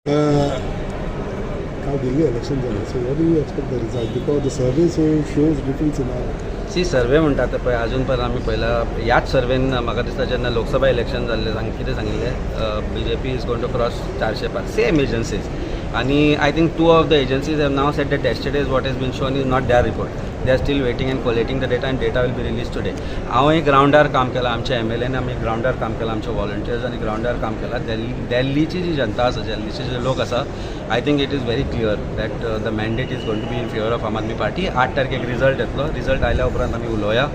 How Delhi election झाले. So what do you expect the result? Because the survey shows different scenario. सी survey म्हणटात पळय अजून पण आमी पयला ह्याच सर्वेन म्हाका दिसता जेन्ना लोकसभा इलेक्शन जाल्लें कितें सांगिल्लें BJP is going to cross 400 पार सेम एजन्सीज आणि I think 2 of the agencies have now said that yesterday what has been shown is not their report. They are still waiting and collating the data and data will be released today. हांवें ग्राउंडार काम केलां आमच्या MLAन आमी ग्राउंडार काम केलां आमच्या volunteers आनी ग्राउंडार काम केलां दिल्लीची जी जनता आसा दिल्लीचे जे लोक आसा I think it is very clear that the mandate is going to be in favour of Aam Aadmi party. 8 तारखेक रिजल्ट येतलो. रिजल्ट आयल्या उपरांत आमी उलोवया.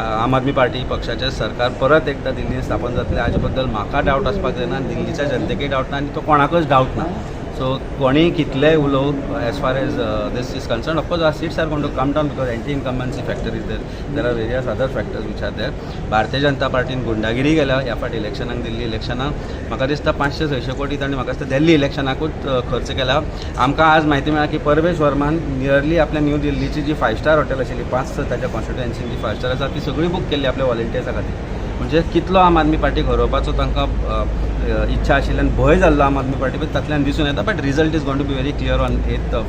आम आदमी पार्टी पक्षाचें सरकार परत एकदा दिल्लीन स्थापन जातलें हाजे बद्दल म्हाका डावट आसपाक जायना, दिल्लीच्या जनतेकय डावट ना आनी तो कोणाकच डावट ना. सो कोणीय कितलेय उलोव as far as this is concern. Of course our seats are going to come down because anti incumbency factor is there are various other factors which are there. Bharatiya Janata पार्टीन गुंडागिरी केल्या ह्या फाटी इलेक्शनाक. दिल्ली इलेक्शनाक म्हाका दिसता 500-600 कोटी तांणी म्हाका दिसता दिल्ली इलेक्शनाकूच खर्च केला. आमकां आज म्हायती मेळ्ळा की परवेश वर्मान नियरली आपल्या न्यू दिल्लीची जी 5 स्टार हॉटेल आशिल्ली 5 ताच्या कॉन्स्टिट्युएन्सीन जी 5 स्टार आसा ती सगळी बूक केल्ली आपल्या वॉलंटियर्सा खातीर. म्हणजे कितलो आम आदमी पार्टीक हरोवपाचो तांकां इच्छा आशिल्ली आनी भंय जाल्लो आम आदमी पार्टी तातूंतल्यान दिसून येता. But result is going to be very clear on 8th of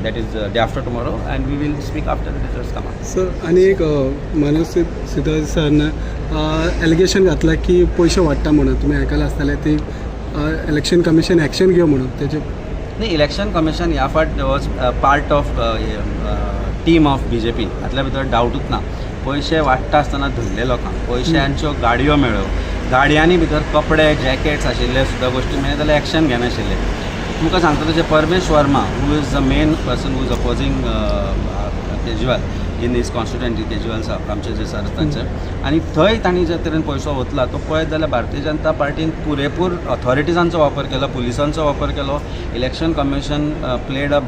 that is day after tomorrow and we will speak after the results come out. Sir आणि एक मनोज सिद्धोळे सरान एलिगेशन घातला की पयशे वाडटा म्हणून. तुमी आयकलां आसतलें ती इलेक्शन कमिशन एक्शन घेव म्हणून. तेजे नाही, इलेक्शन कमिशन ह्या फाट was part of team of BJP. हातल्या भितर डावटूच ना. पयशे वाडटा आसतना धरले लोकांक पयशांच्यो गाडयो मेळ्ळ्यो. गाडयांनी भितर कपडे जॅकेट्स आशिल्ले सुद्दां गोश्टी मेळ्ळे जाल्यार एक्शन घेनाशिल्ले. तुमकां सांगता तशें Parvesh Verma who is the main person who is opposing Kejriwal in his constituency. Kejriwal साहब आमचे जे सर तांचे आनी थंय तांणी जे तरेन पयसो वतला तो पळयत जाल्यार भारतीय जनता पार्टीन पुरेपूर ऑथॉरिटिजांचो वापर केलो, पुलिसांचो वापर केलो. Election commission played a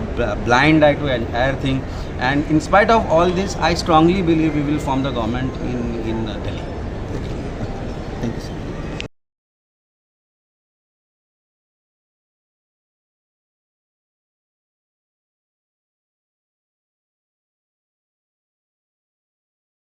blind eye to entire thing and in spite of all this I strongly believe we will form the government in Delhi. Thank you, sir.